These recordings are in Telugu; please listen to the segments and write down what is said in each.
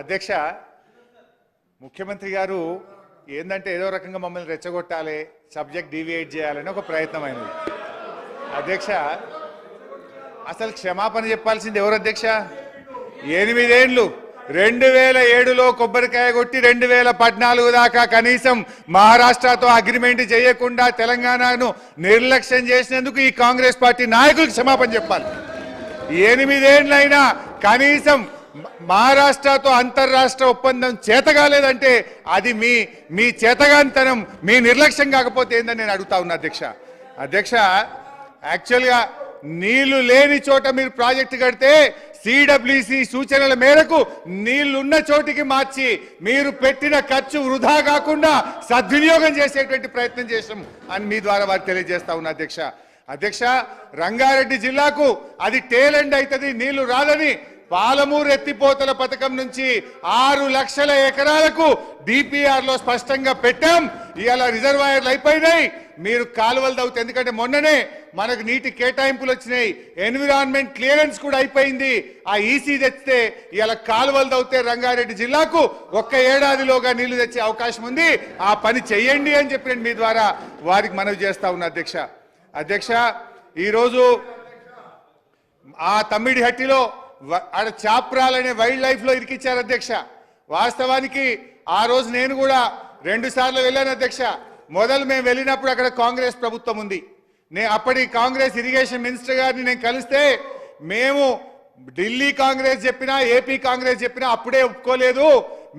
అధ్యక్ష ముఖ్యమంత్రి గారు ఏందంటే ఏదో రకంగా మమ్మల్ని రెచ్చగొట్టాలి, సబ్జెక్ట్ డీవియేట్ చేయాలని ఒక ప్రయత్నమైనది. అధ్యక్ష అసలు క్షమాపణ చెప్పాల్సింది ఎవరు అధ్యక్ష? 8 ఏళ్ళు 2007లో కొబ్బరికాయ కొట్టి 2014 దాకా కనీసం మహారాష్ట్రతో అగ్రిమెంట్ చేయకుండా తెలంగాణను నిర్లక్ష్యం చేసినందుకు ఈ కాంగ్రెస్ పార్టీ నాయకులకు క్షమాపణ చెప్పాలి. 8 ఏళ్ళైనా కనీసం మహారాష్ట్రతో అంతర్రాష్ట్ర ఒప్పందం చేతగాలేదంటే అది మీ చేతగానితనం, మీ నిర్లక్ష్యం కాకపోతే ఏందని నేను అడుగుతా ఉన్నా అధ్యక్ష. అధ్యక్ష యాక్చువల్గా నీళ్లు లేని చోట మీరు ప్రాజెక్టు కడితే సిడబ్ల్యూసి సూచనల మేరకు నీళ్లున్న చోటికి మార్చి మీరు పెట్టిన ఖర్చు వృధా కాకుండా సద్వినియోగం చేసేటువంటి ప్రయత్నం చేసాం అని మీ ద్వారా వారికి తెలియజేస్తా ఉన్నా అధ్యక్ష. అధ్యక్ష రంగారెడ్డి జిల్లాకు అది టేల్ ఎండ్ అవుతుంది, నీళ్లు రాదని పాలమూరు ఎత్తిపోతల పథకం నుంచి 6 లక్షల ఎకరాలకు డిపిఆర్ లో స్పష్టంగా పెట్టాం. ఇవాళ రిజర్వాయర్లు అయిపోయినాయి, మీరు కాలువలు తవ్వుతాయి. ఎందుకంటే మొన్ననే మనకు నీటి కేటాయింపులు వచ్చినాయి, ఎన్విరాన్మెంట్ క్లియరెన్స్ కూడా అయిపోయింది. ఆ ఈసీ తెచ్చితే ఇవాళ కాలువలు తవ్వుతే రంగారెడ్డి జిల్లాకు 1 ఏడాదిలోగా నీళ్లు తెచ్చే అవకాశం ఉంది. ఆ పని చెయ్యండి అని చెప్పి నేను మీ ద్వారా వారికి మనవి చేస్తా ఉన్నా అధ్యక్ష. అధ్యక్ష ఈరోజు ఆ తమ్మిడిహట్టిలో ఆడ చాప్రాలనే వైల్డ్ లైఫ్ లో ఇరికిచ్చారు అధ్యక్ష. వాస్తవానికి ఆ రోజు నేను కూడా 2 సార్లు వెళ్ళాను అధ్యక్ష. మొదలు మేము వెళ్ళినప్పుడు అక్కడ కాంగ్రెస్ ప్రభుత్వం ఉంది. అప్పటి కాంగ్రెస్ ఇరిగేషన్ మినిస్టర్ గారిని నేను కలిస్తే మేము ఢిల్లీ కాంగ్రెస్ చెప్పినా ఏపీ కాంగ్రెస్ చెప్పినా అప్పుడే ఒప్పుకోలేదు,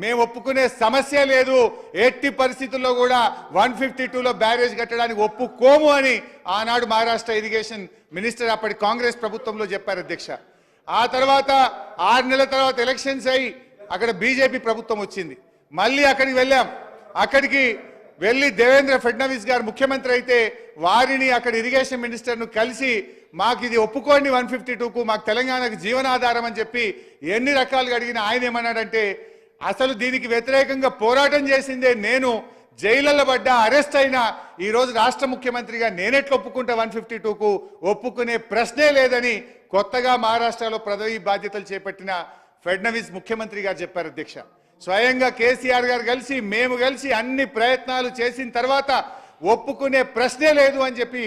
మేము ఒప్పుకునే సమస్య లేదు, ఎట్టి పరిస్థితుల్లో కూడా 152లో బ్యారేజ్ కట్టడానికి ఒప్పుకోము అని ఆనాడు మహారాష్ట్ర ఇరిగేషన్ మినిస్టర్ అప్పటి కాంగ్రెస్ ప్రభుత్వంలో చెప్పారు అధ్యక్ష. ఆ తర్వాత 6 నెలల తర్వాత ఎలక్షన్స్ అయ్యి అక్కడ బీజేపీ ప్రభుత్వం వచ్చింది. మళ్ళీ అక్కడికి వెళ్ళాం. అక్కడికి వెళ్ళి దేవేంద్ర ఫడ్నవీస్ గారు ముఖ్యమంత్రి అయితే వారిని అక్కడ ఇరిగేషన్ మినిస్టర్ను కలిసి మాకు ఇది ఒప్పుకోండి 152కు, మాకు తెలంగాణకు జీవనాధారం అని చెప్పి ఎన్ని రకాలుగా అడిగినా ఆయన ఏమన్నాడంటే అసలు దీనికి వ్యతిరేకంగా పోరాటం చేసిందే నేను, జైళ్ళలో పడ్డా అరెస్ట్ అయినా ఈరోజు రాష్ట్ర ముఖ్యమంత్రిగా నేనెట్లు ఒప్పుకుంటా 152కు, ఒప్పుకునే ప్రశ్నే లేదని కొత్తగా మహారాష్ట్రలో పదవి బాధ్యతలు చేపట్టిన ఫడ్నవీస్ ముఖ్యమంత్రి గారు చెప్పారు అధ్యక్ష. స్వయంగా కేసీఆర్ గారు కలిసి మేము కలిసి అన్ని ప్రయత్నాలు చేసిన తర్వాత ఒప్పుకునే ప్రశ్నే లేదు అని చెప్పి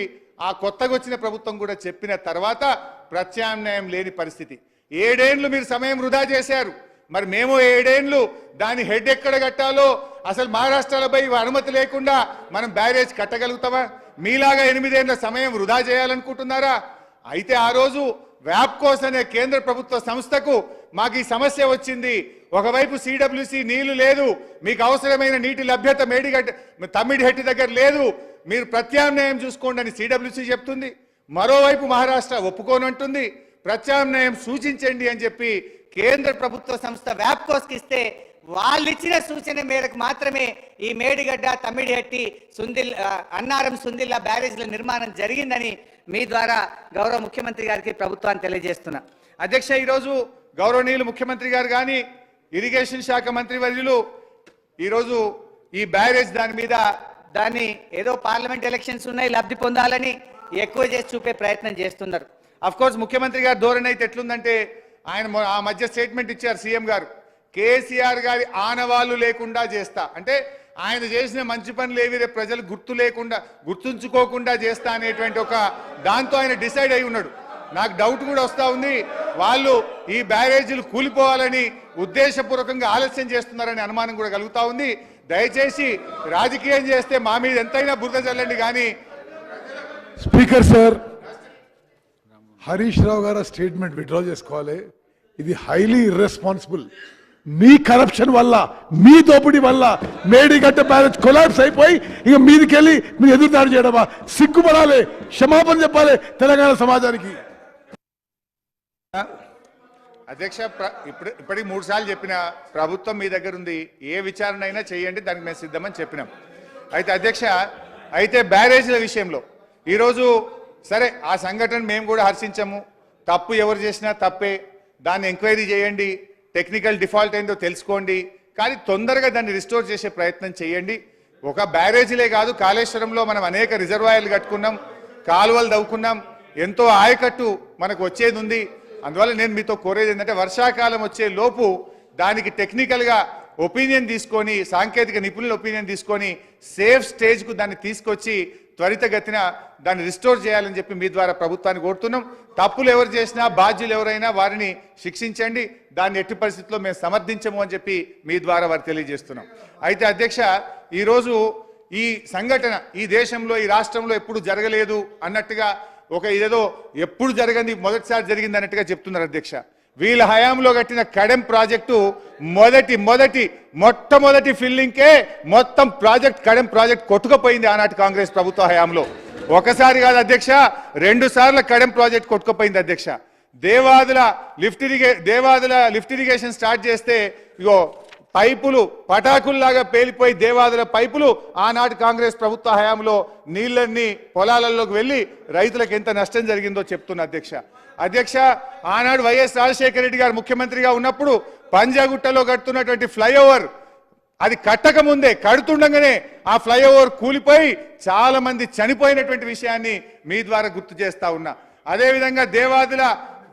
ఆ కొత్తగా వచ్చిన ప్రభుత్వం కూడా చెప్పిన తర్వాత ప్రత్యామ్నాయం లేని పరిస్థితి. 7 ఏళ్ళు మీరు సమయం వృధా చేశారు. మరి మేము 7 ఏళ్ళు దాని హెడ్ ఎక్కడ కట్టాలో అసలు మహారాష్ట్రలపై అనుమతి లేకుండా మనం బ్యారేజ్ కట్టగలుగుతామా? మీలాగా 8 ఏళ్ల సమయం వృధా చేయాలనుకుంటున్నారా? అయితే ఆ రోజు వ్యాప్కోస్ అనే కేంద్ర ప్రభుత్వ సంస్థకు మాకు ఈ సమస్య వచ్చింది. ఒకవైపు సిడబ్ల్యూసి నీళ్లు లేదు, మీకు అవసరమైన నీటి లభ్యత తమ్మిడిహట్టి దగ్గర లేదు, మీరు ప్రత్యామ్నాయం చూసుకోండి అని సిడబ్ల్యూసి చెప్తుంది. మరోవైపు మహారాష్ట్ర ఒప్పుకోనంటుంది, ప్రత్యామ్నాయం సూచించండి అని చెప్పి కేంద్ర ప్రభుత్వ సంస్థ వ్యాప్కోస్కి ఇస్తే వాళ్ళు ఇచ్చిన సూచన మేరకు మాత్రమే ఈ మేడిగడ్డ, తమ్మిడిహట్టి, అన్నారం, సుందిల్లా బ్యారేజ్ల నిర్మాణం జరిగిందని మీ ద్వారా గౌరవ ముఖ్యమంత్రి గారికి ప్రభుత్వాన్ని తెలియజేస్తున్నా. అధ్యక్ష ఈరోజు గౌరవనీయులు ముఖ్యమంత్రి గారు కానీ ఇరిగేషన్ శాఖ మంత్రి వర్యులు ఈరోజు ఈ బ్యారేజ్ దాన్ని ఏదో పార్లమెంట్ ఎలక్షన్స్ ఉన్నాయి లబ్ధి పొందాలని ఎక్కువ చేసి చూపే ప్రయత్నం చేస్తున్నారు. అఫ్ కోర్స్ ముఖ్యమంత్రి గారు ధోరణి అయితే ఎట్లుందంటే ఆయన ఆ మధ్య స్టేట్మెంట్ ఇచ్చారు సీఎం గారు, కేసీఆర్ గారి ఆనవాళ్లు లేకుండా చేస్తా అంటే ఆయన చేసిన మంచి పనులు ఏవి రేపు ప్రజలు గుర్తుంచుకోకుండా చేస్తా అనేటువంటి ఒక దాంతో ఆయన డిసైడ్ అయి ఉన్నాడు. నాకు డౌట్ కూడా వస్తూ ఉంది, వాళ్ళు ఈ బ్యారేజీలు కూలిపోవాలని ఉద్దేశపూర్వకంగా ఆలస్యం చేస్తున్నారనే అనుమానం కూడా కలుగుతూ ఉంది. దయచేసి రాజకీయం చేస్తే మా మీద ఎంతైనా బురద చల్లండి కానీ. స్పీకర్ సార్, హరీష్ రావు గారు స్టేట్మెంట్ విత్డ్రా చేసుకోవాలి. ఇది హైలీ ఇర్రెస్పాన్సిబుల్. మీ కరప్షన్ వల్ల, మీ దోపిడీ వల్ల మేడిగడ్డ బ్యారేజ్ కొలాప్స్ అయిపోయి ఇక మీదికెళ్ళి మీరు ఎదురుదాడి చేయడమా? సిగ్గుపడాలి, క్షమాపణ చెప్పాలి తెలంగాణ సమాజానికి. అధ్యక్ష ఇప్పటికి 3 సార్లు చెప్పిన ప్రభుత్వం మీ దగ్గర ఉంది, ఏ విచారణ అయినా చేయండి, దానికి మేము సిద్ధమని చెప్పినాం. అయితే అధ్యక్ష బ్యారేజ్ల విషయంలో ఈరోజు సరే ఆ సంఘటన మేము కూడా హర్షించము, తప్పు ఎవరు చేసినా తప్పే, దాన్ని ఎంక్వైరీ చేయండి, టెక్నికల్ డిఫాల్ట్ ఏందో తెలుసుకోండి, కానీ తొందరగా దాన్ని రిస్టోర్ చేసే ప్రయత్నం చేయండి. ఒక బ్యారేజీలే కాదు, కాళేశ్వరంలో మనం అనేక రిజర్వాయర్లు కట్టుకున్నాం, కాలువలు దవ్వుకున్నాం, ఎంతో ఆయకట్టు మనకు వచ్చేది ఉంది. అందువల్ల నేను మీతో కోరేది ఏంటంటే వర్షాకాలం వచ్చే లోపు దానికి టెక్నికల్గా ఒపీనియన్ తీసుకొని సాంకేతిక నిపుణుల ఒపీనియన్ తీసుకొని సేఫ్ స్టేజ్కు దాన్ని తీసుకొచ్చి త్వరితగతిన దాన్ని రిస్టోర్ చేయాలని చెప్పి మీ ద్వారా ప్రభుత్వాన్ని కోరుతున్నాం. తప్పులు ఎవరు చేసినా బాధ్యులు ఎవరైనా వారిని శిక్షించండి, దాన్ని ఎట్టి పరిస్థితుల్లో మేము సమర్థించము అని చెప్పి మీ ద్వారా వారు తెలియజేస్తున్నాం. అయితే అధ్యక్ష, ఈరోజు ఈ సంఘటన ఈ దేశంలో ఈ రాష్ట్రంలో ఎప్పుడు జరగలేదు అన్నట్టుగా ఒక ఇదేదో ఎప్పుడు జరగని మొదటిసారి జరిగింది అన్నట్టుగా చెప్తున్నారు అధ్యక్ష. వీళ్ళ హయాంలో కట్టిన కడెం ప్రాజెక్టు మొట్టమొదటి ఫిల్లింగ్కే మొత్తం ప్రాజెక్ట్ కడెం ప్రాజెక్ట్ కొట్టుకుపోయింది ఆనాటి కాంగ్రెస్ ప్రభుత్వ హయాంలో. ఒకసారి కాదు అధ్యక్ష, 2 సార్లు కడెం ప్రాజెక్ట్ కొట్టుకుపోయింది అధ్యక్ష. దేవాదుల లిఫ్ట్ ఇరిగేషన్ స్టార్ట్ చేస్తే ఇగో పైపులు పటాకుల్లాగా పేలిపోయి దేవాదుల పైపులు ఆనాటి కాంగ్రెస్ ప్రభుత్వ హయాంలో నీళ్ళన్నీ పొలాలలోకి వెళ్ళి రైతులకు ఎంత నష్టం జరిగిందో చెప్తున్నా అధ్యక్ష. ఆనాడు వైఎస్ రాజశేఖర రెడ్డి గారు ముఖ్యమంత్రిగా ఉన్నప్పుడు పంజాగుట్టలో కడుతున్నటువంటి ఫ్లైఓవర్ అది కట్టక ముందే కడుతుండగానే ఆ ఫ్లైఓవర్ కూలిపోయి చాలా మంది చనిపోయినటువంటి విషయాన్ని మీ ద్వారా గుర్తు చేస్తా ఉన్నా. అదేవిధంగా దేవాదుల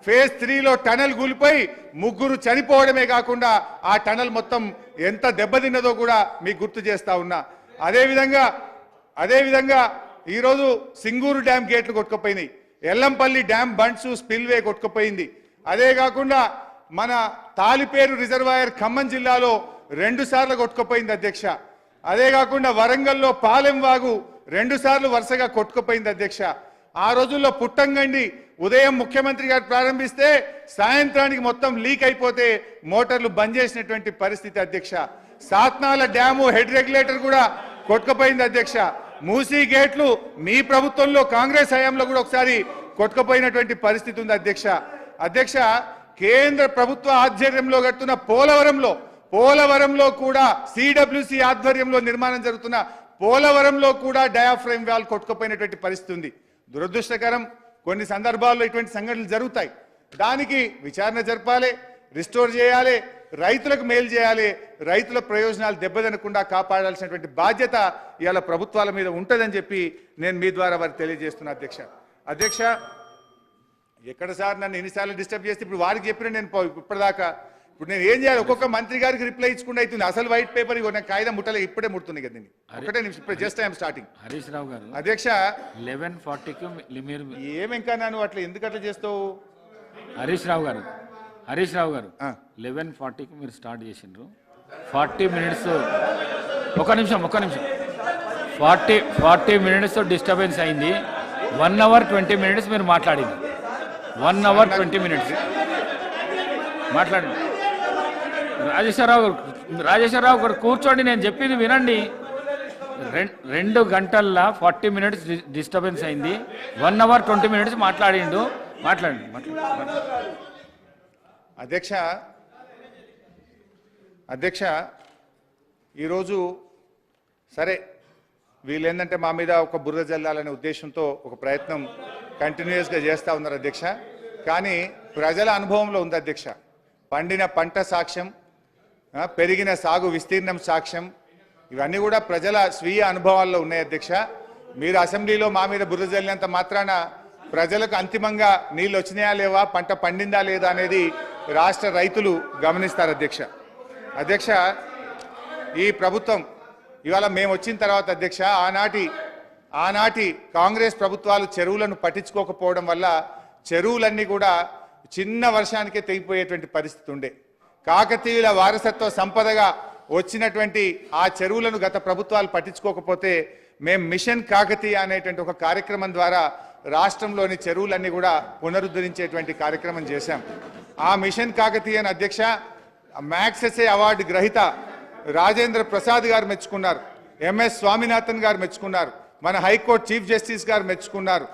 ఫేజ్ 3లో టనల్ కూలిపోయి 3 చనిపోవడమే కాకుండా ఆ టనల్ మొత్తం ఎంత దెబ్బతిన్నదో కూడా మీకు గుర్తు చేస్తా ఉన్నా. అదేవిధంగా ఈరోజు సింగూరు డ్యామ్ గేట్లు కొట్టుకుపోయినాయి, ఎల్లంపల్లి డ్యామ్ బండ్స్ స్పిల్వే కొట్టుకుపోయింది. అదే కాకుండా మన తాలిపేరు రిజర్వాయర్ ఖమ్మం జిల్లాలో 2 సార్లు కొట్టుకుపోయింది అధ్యక్ష. అదే కాకుండా వరంగల్లో పాలెం వాగు 2 సార్లు వరుసగా కొట్టుకుపోయింది అధ్యక్ష. ఆ రోజుల్లో పుట్టంగండి ఉదయం ముఖ్యమంత్రి గారు ప్రారంభిస్తే సాయంత్రానికి మొత్తం లీక్ అయిపోతే మోటార్లు బంద్ చేసినటువంటి పరిస్థితి అధ్యక్ష. సాత్నాల డ్యాము హెడ్ రెగ్యులేటర్ కూడా కొట్టుకుపోయింది అధ్యక్ష. మూసీ గేట్లు మీ ప్రభుత్వంలో కాంగ్రెస్ హయాంలో కూడా ఒకసారి కొట్టుకుపోయినటువంటి పరిస్థితి ఉంది అధ్యక్ష. కేంద్ర ప్రభుత్వ ఆధ్వర్యంలో కడుతున్న పోలవరంలో కూడా సిడబ్ల్యూసి ఆధ్వర్యంలో నిర్మాణం జరుగుతున్న పోలవరంలో కూడా డయాఫ్రేమ్ వాల్ కొట్టుకుపోయినటువంటి పరిస్థితి ఉంది. దురదృష్టకరం, కొన్ని సందర్భాల్లో ఇటువంటి సంఘటనలు జరుగుతాయి. దానికి విచారణ జరపాలి, రిస్టోర్ చేయాలి, రైతులకు మేలు చేయాలి, రైతుల ప్రయోజనాలు దెబ్బతినకుండా కాపాడాల్సినటువంటి బాధ్యత ఇవాళ ప్రభుత్వాల మీద ఉంటుందని చెప్పి నేను మీ ద్వారా వారికి తెలియజేస్తున్నా అధ్యక్ష. ఎక్కడ సార్ నన్ను ఎన్నిసార్లు డిస్టర్బ్ చేస్తే ఇప్పుడు వారికి చెప్పిన నేను ఇప్పటిదాకా ఇప్పుడు నేను ఏం చేయాలి? ఒక్కొక్క మంత్రి గారికి రిప్లై ఇచ్చుకుంటూ అవుతుంది. అసలు వైట్ పేపర్ ఇవ్వ కాగితం ముట్టలే, ఇప్పుడే ముడుతుంది కదా. నేను ఒకటే నిమిషం, ఇప్పుడు just I'm starting. Harish Rao గారు అధ్యక్ష 11:40కి మీరు ఏమింకా నన్ను అట్లా ఎందుకు అట్లా చేస్తావు? హరీష్ రావు గారు 11:40కి మీరు స్టార్ట్ చేసిండ్రు. 40 మినిట్స్ ఒక నిమిషం 40 మినిట్స్ డిస్టర్బెన్స్ అయింది. 1 అవర్ 20 మినిట్స్ మీరు మాట్లాడింది. 1 అవర్ 20 మినిట్స్ మాట్లాడింది. రాజేశ్వరరావు గారు కూర్చోండి, నేను చెప్పింది వినండి. 2 గంటల్లో 40 మినిట్స్ డిస్టర్బెన్స్ అయింది. 1 అవర్ 20 మినిట్స్ మాట్లాడిండు. మాట్లాడండి. అధ్యక్ష ఈరోజు సరే వీళ్ళు ఏంటంటే మా మీద ఒక బురద జల్లాలనే ఉద్దేశంతో ఒక ప్రయత్నం కంటిన్యూస్గా చేస్తూ ఉన్నారు అధ్యక్ష. కానీ ప్రజల అనుభవంలో ఉంది అధ్యక్ష. పండిన పంట సాక్ష్యం, పెరిగిన సాగు విస్తీర్ణం సాక్ష్యం, ఇవన్నీ కూడా ప్రజల స్వీయ అనుభవాల్లో ఉన్నాయి అధ్యక్ష. మీరు అసెంబ్లీలో మా మీద బురద జల్లినంత మాత్రాన ప్రజలకు అంతిమంగా నీళ్ళు వచ్చినాయా లేవా, పంట పండిందా లేదా అనేది రాష్ట్ర రైతులు గమనిస్తారు అధ్యక్ష. ఈ ప్రభుత్వం ఇవాళ మేము వచ్చిన తర్వాత అధ్యక్ష, ఆనాటి కాంగ్రెస్ ప్రభుత్వాలు చెరువులను పట్టించుకోకపోవడం వల్ల చెరువులన్నీ కూడా చిన్న వర్షానికే తెగిపోయేటువంటి పరిస్థితి ఉండే. కాకతీయుల వారసత్వ సంపదగా వచ్చినటువంటి ఆ చెరువులను గత ప్రభుత్వాలు పట్టించుకోకపోతే మేము మిషన్ కాకతీయ అనేటువంటి ఒక కార్యక్రమం ద్వారా రాష్ట్రంలోని చెరువులన్నీ కూడా పునరుద్ధరించేటువంటి కార్యక్రమం చేశాం. ఆ మిషన్ కాకతీయను అధ్యక్ష మ్యాగ్సెసే అవార్డు గ్రహీత రాజేంద్ర ప్రసాద్ గారు మెచ్చుకున్నారు, ఎంఎస్ స్వామినాథన్ గారు మెచ్చుకున్నారు, మన హైకోర్టు చీఫ్ జస్టిస్ గారు మెచ్చుకున్నారు.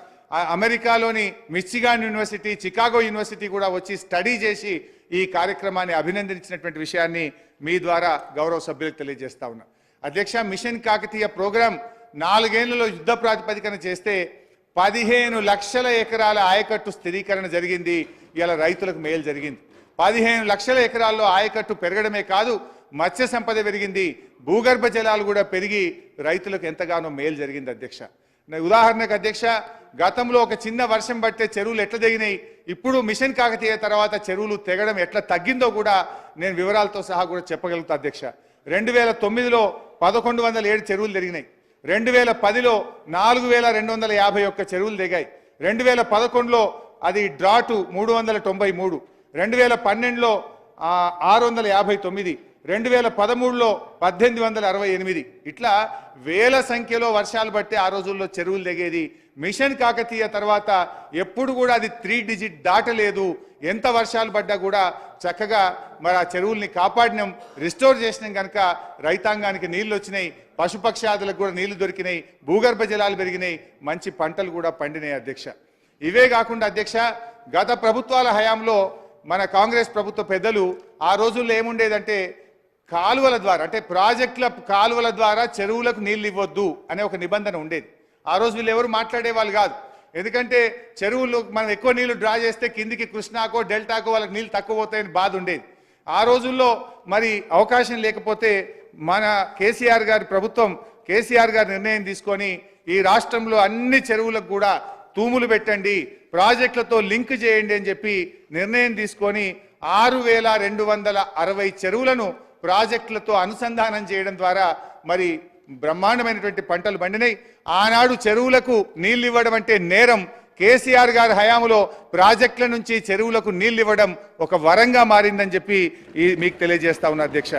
అమెరికాలోని మిచిగాన్ యూనివర్సిటీ, చికాగో యూనివర్సిటీ కూడా వచ్చి స్టడీ చేసి ఈ కార్యక్రమాన్ని అభినందించినటువంటి విషయాన్ని మీ ద్వారా గౌరవ సభ్యులకు తెలియజేస్తా ఉన్నా అధ్యక్ష. మిషన్ కాకతీయ ప్రోగ్రాం 4 ఏళ్లలో యుద్ధ ప్రాతిపదికన చేస్తే 15 లక్షల ఎకరాల ఆయకట్టు స్థిరీకరణ జరిగింది. ఇలా రైతులకు మేలు జరిగింది. 15 లక్షల ఎకరాల్లో ఆయకట్టు పెరగడమే కాదు, మత్స్య సంపద పెరిగింది, భూగర్భ జలాలు కూడా పెరిగి రైతులకు ఎంతగానో మేలు జరిగింది అధ్యక్ష. ఉదాహరణకు అధ్యక్ష, గతంలో ఒక చిన్న వర్షం పట్టే చెరువులు ఎట్లా తెగినాయి, ఇప్పుడు మిషన్ కాకతీయ తర్వాత చెరువులు తెగడం ఎట్లా తగ్గిందో కూడా నేను వివరాలతో సహా కూడా చెప్పగలుగుతా అధ్యక్ష. 2009లో 1107 చెరువులు తిరిగినాయి. 2010లో 4251 చెరువులు దిగాయి. 2011లో అది డ్రాటు 393, 2012లో 659, 2013లో 1868. ఇట్లా వేల సంఖ్యలో వర్షాలు బట్టి ఆ రోజుల్లో చెరువులు దిగేది. మిషన్ కాకతీయ తర్వాత ఎప్పుడు కూడా అది 3 డిజిట్ దాటలేదు. ఎంత వర్షాలు పడ్డా కూడా చక్కగా మరి ఆ చెరువుల్ని కాపాడినాం, రిస్టోర్ చేసినాం. కనుక రైతాంగానికి నీళ్లు వచ్చినాయి, పశుపక్షాదులకు కూడా నీళ్లు దొరికినాయి, భూగర్భ జలాలు పెరిగినాయి, మంచి పంటలు కూడా పండినాయి అధ్యక్ష. ఇవే కాకుండా అధ్యక్ష, గత ప్రభుత్వాల హయాంలో మన కాంగ్రెస్ ప్రభుత్వ పెద్దలు ఆ రోజుల్లో ఏముండేదంటే కాలువల ద్వారా, అంటే ప్రాజెక్టుల కాలువల ద్వారా చెరువులకు నీళ్ళు ఇవ్వద్దు అనే ఒక నిబంధన ఉండేది. ఆ రోజు వీళ్ళు ఎవరు మాట్లాడే వాళ్ళు కాదు. ఎందుకంటే చెరువులు మనం ఎక్కువ నీళ్లు డ్రా చేస్తే కిందికి కృష్ణాకో డెల్టాకో వాళ్ళకి నీళ్ళు తక్కువ పోతాయని బాధ ఉండేది. ఆ రోజుల్లో మరి అవకాశం లేకపోతే మన కేసీఆర్ గారి ప్రభుత్వం, కేసీఆర్ గారి నిర్ణయం తీసుకొని ఈ రాష్ట్రంలో అన్ని చెరువులకు కూడా తూములు పెట్టండి, ప్రాజెక్టులతో లింక్ చేయండి అని చెప్పి నిర్ణయం తీసుకొని 6260 చెరువులను ప్రాజెక్టులతో అనుసంధానం చేయడం ద్వారా మరి బ్రహ్మాండమైనటువంటి పంటలు పండినాయి. ఆనాడు చెరువులకు నీళ్లు ఇవ్వడం అంటే నేరం. కేసీఆర్ గారి హయాంలో ప్రాజెక్టుల నుంచి చెరువులకు నీళ్లు ఇవ్వడం ఒక వరంగా మారిందని చెప్పి మీకు తెలియజేస్తా ఉన్నా అధ్యక్ష.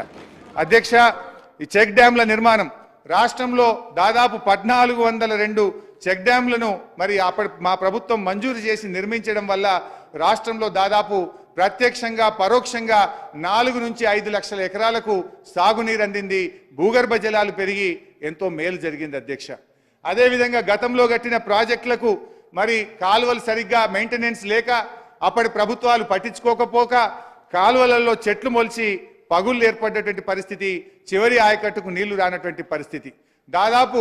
ఈ చెక్ డ్యాంల నిర్మాణం రాష్ట్రంలో దాదాపు 1402 చెక్ డ్యాంలను మరి మా ప్రభుత్వం మంజూరు చేసి నిర్మించడం వల్ల రాష్ట్రంలో దాదాపు ప్రత్యక్షంగా పరోక్షంగా 4 నుంచి 5 లక్షల ఎకరాలకు సాగునీరు అందింది. భూగర్భ జలాలు పెరిగి ఎంతో మేలు జరిగింది అధ్యక్ష. అదేవిధంగా గతంలో కట్టిన ప్రాజెక్టులకు మరి కాలువలు సరిగ్గా మెయింటెనెన్స్ లేక అప్పటి ప్రభుత్వాలు పట్టించుకోకపోక కాలువలలో చెట్లు మొలిచి పగుళ్ళు ఏర్పడ్డటువంటి పరిస్థితి, చివరి ఆయకట్టుకు నీళ్లు రానటువంటి పరిస్థితి. దాదాపు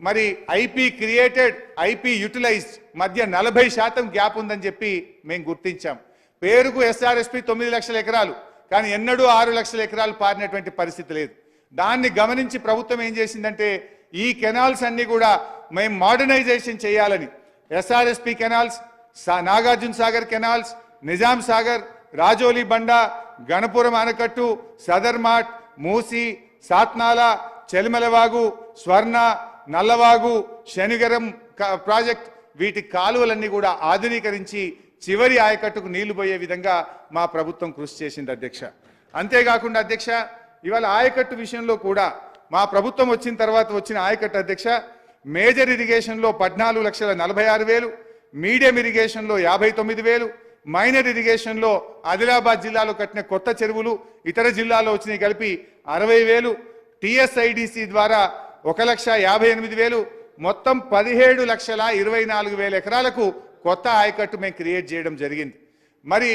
మరి ఐపీ క్రియేటెడ్, ఐపీ యూటిలైజ్డ్ మధ్య 40% గ్యాప్ ఉందని చెప్పి మేము గుర్తించాం. పేరుకు ఎస్ఆర్ఎస్పి 9 లక్షల ఎకరాలు, కానీ ఎన్నడూ 6 లక్షల ఎకరాలు పారినటువంటి పరిస్థితి లేదు. దాన్ని గమనించి ప్రభుత్వం ఏం చేసిందంటే ఈ కెనాల్స్ అన్ని కూడా మేము మోడర్నైజేషన్ చేయాలని SRSP canals, Nagarjuna Sagar canals, Nizam Sagar, Rajoli బండ, గణపురం ఆనకట్టు, సదర్మాట్, మూసి, సాత్నాల, చెలిమలవాగు, స్వర్ణ, నల్లవాగు, శనిగరం ప్రాజెక్ట్, వీటి కాలువలన్నీ కూడా ఆధునీకరించి చివరి ఆయకట్టుకు నీళ్లు పోయే విధంగా మా ప్రభుత్వం కృషి చేసింది అధ్యక్ష. అంతేకాకుండా అధ్యక్ష, ఇవాళ ఆయకట్టు విషయంలో కూడా మా ప్రభుత్వం వచ్చిన తర్వాత వచ్చిన ఆయకట్టు అధ్యక్ష, మేజర్ ఇరిగేషన్లో 14,46,000, మీడియం ఇరిగేషన్లో 59,000, మైనర్ ఇరిగేషన్లో ఆదిలాబాద్ జిల్లాలో కట్టిన కొత్త చెరువులు ఇతర జిల్లాలో వచ్చినాయి కలిపి 60,000, టీఎస్ఐడిసి ద్వారా 1,58,000, మొత్తం 17,24,000 ఎకరాలకు కొత్త ఆయకట్టు మేము క్రియేట్ చేయడం జరిగింది. మరి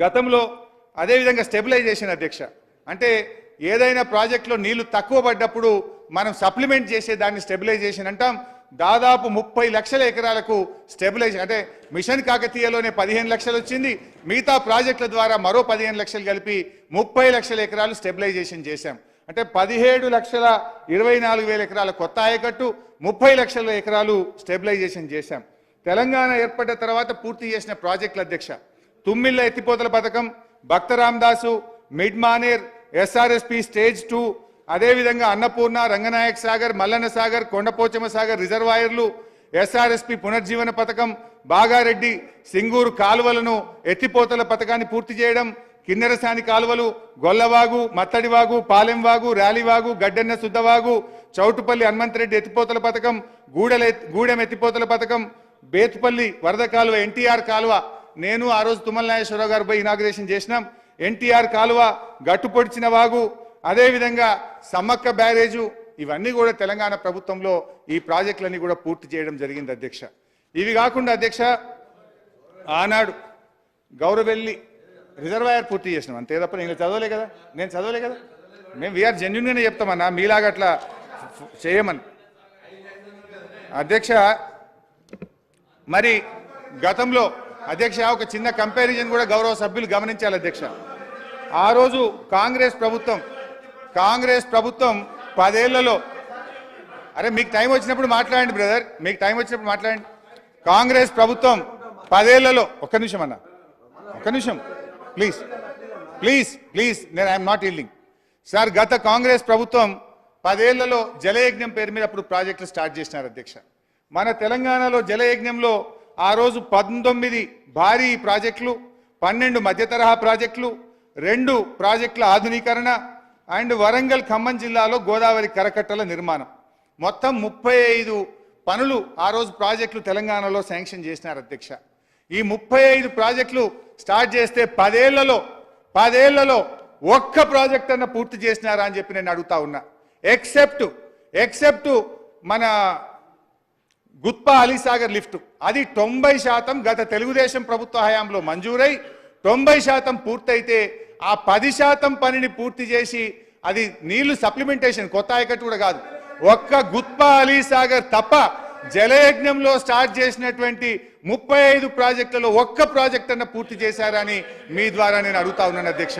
గతంలో అదేవిధంగా స్టెబిలైజేషన్ అధ్యక్ష, అంటే ఏదైనా ప్రాజెక్టులో నీళ్లు తక్కువ పడ్డప్పుడు మనం సప్లిమెంట్ చేసే దాన్ని స్టెబిలైజేషన్ అంటాం. దాదాపు 30 లక్షల ఎకరాలకు స్టెబిలైజేషన్, అంటే మిషన్ కాకతీయలోనే 15 లక్షలు వచ్చింది, మిగతా ప్రాజెక్టుల ద్వారా మరో 15 లక్షలు కలిపి 30 లక్షల ఎకరాలు స్టెబిలైజేషన్ చేశాం. అంటే 17,24,000 ఎకరాల కొత్త ఆయకట్టు, 30 లక్షల ఎకరాలు స్టెబిలైజేషన్ చేశాం. తెలంగాణ ఏర్పడ్డ తర్వాత పూర్తి చేసిన ప్రాజెక్టుల అధ్యక్ష, తుమ్మిళ్ళ ఎత్తిపోతల పథకం, Bhakta Ramadasu, mid Maner, SRSP stage 2, అదేవిధంగా అన్నపూర్ణ, రంగనాయక్ సాగర్, మల్లన్న సాగర్, కొండపోచమ్మ సాగర్ రిజర్వాయర్లు, ఎస్ఆర్ఎస్పి పునర్జీవన పథకం, బాగారెడ్డి, సింగూరు కాలువలను ఎత్తిపోతల పథకాన్ని పూర్తి చేయడం, కిన్నెరసాని కాలువలు, గొల్లవాగు, మత్తడివాగు, పాలెంవాగు, ర్యాలీవాగు, గడ్డెన్న శుద్ధవాగు, చౌటుపల్లి హనుమంతరెడ్డి ఎత్తిపోతల పథకం, గూడెం ఎత్తిపోతల పథకం, బేతుపల్లి వరద కాలువ, ఎన్టీఆర్ కాలువ, నేను ఆ రోజు తుమ్మల నాగేశ్వరరావు గారు పోయి ఇనాగ్రేషన్ చేసినాం. ఎన్టీఆర్ కాలువ, గట్టుపొడిచిన వాగు, అదేవిధంగా సమ్మక్క బ్యారేజు, ఇవన్నీ కూడా తెలంగాణ ప్రభుత్వంలో ఈ ప్రాజెక్టులన్నీ కూడా పూర్తి చేయడం జరిగింది అధ్యక్ష. ఇవి కాకుండా అధ్యక్ష, ఆనాడు గౌరవెల్లి రిజర్వాయర్ పూర్తి చేసినాం, అంతే తప్ప నేను చదవలే కదా, మేము వీఆర్ జెన్యున్గానే చెప్తామన్నా, మీలాగా అట్లా చేయమని అధ్యక్ష. మరి గతంలో అధ్యక్ష ఒక చిన్న కంపారిజన్ కూడా గౌరవ సభ్యులు గమనించాలి అధ్యక్ష. ఆ రోజు కాంగ్రెస్ ప్రభుత్వం 10 ఏళ్లలో, అరే మీకు టైం వచ్చినప్పుడు మాట్లాడండి బ్రదర్, మీకు టైం వచ్చినప్పుడు మాట్లాడండి. కాంగ్రెస్ ప్రభుత్వం 10 ఏళ్లలో, ఒక్క నిమిషం ప్లీజ్, ప్లీజ్ నేను ఐఎమ్ నాట్ ఈల్డింగ్ సార్. గత కాంగ్రెస్ ప్రభుత్వం 10 ఏళ్లలో జలయజ్ఞం పేరు మీద అప్పుడు ప్రాజెక్టులు స్టార్ట్ చేసినారు అధ్యక్ష. మన తెలంగాణలో జలయజ్ఞంలో ఆ రోజు 19 భారీ ప్రాజెక్టులు, 12 మధ్య తరహా ప్రాజెక్టులు, 2 ప్రాజెక్టుల ఆధునీకరణ అండ్ వరంగల్ ఖమ్మం జిల్లాలో గోదావరి కరకట్టల నిర్మాణం, మొత్తం 35 పనులు ఆ రోజు ప్రాజెక్టులు తెలంగాణలో శాంక్షన్ చేసినారు అధ్యక్ష. ఈ 35 ప్రాజెక్టులు స్టార్ట్ చేస్తే 10 ఏళ్లలో ఒక్క ప్రాజెక్ట్ అన్న పూర్తి చేసినారా అని చెప్పి నేను అడుగుతా ఉన్నా. ఎక్సెప్ట్ మన గుత్పా అలీసాగర్ లిఫ్ట్, అది 90% గత తెలుగుదేశం ప్రభుత్వ హయాంలో మంజూరై 90% పూర్తయితే ఆ 10% పనిని పూర్తి చేసి అది నీళ్లు సప్లిమెంటేషన్ కొత్త ఆయకట్టు కూడా కాదు, ఒక్క గుత్పా అలీసాగర్ తప్ప జలయజ్ఞంలో స్టార్ట్ చేసినటువంటి 35 ప్రాజెక్టులలో ఒక్క ప్రాజెక్ట్ అన్న పూర్తి చేశారని మీ ద్వారా నేను అడుగుతా ఉన్నాను అధ్యక్ష.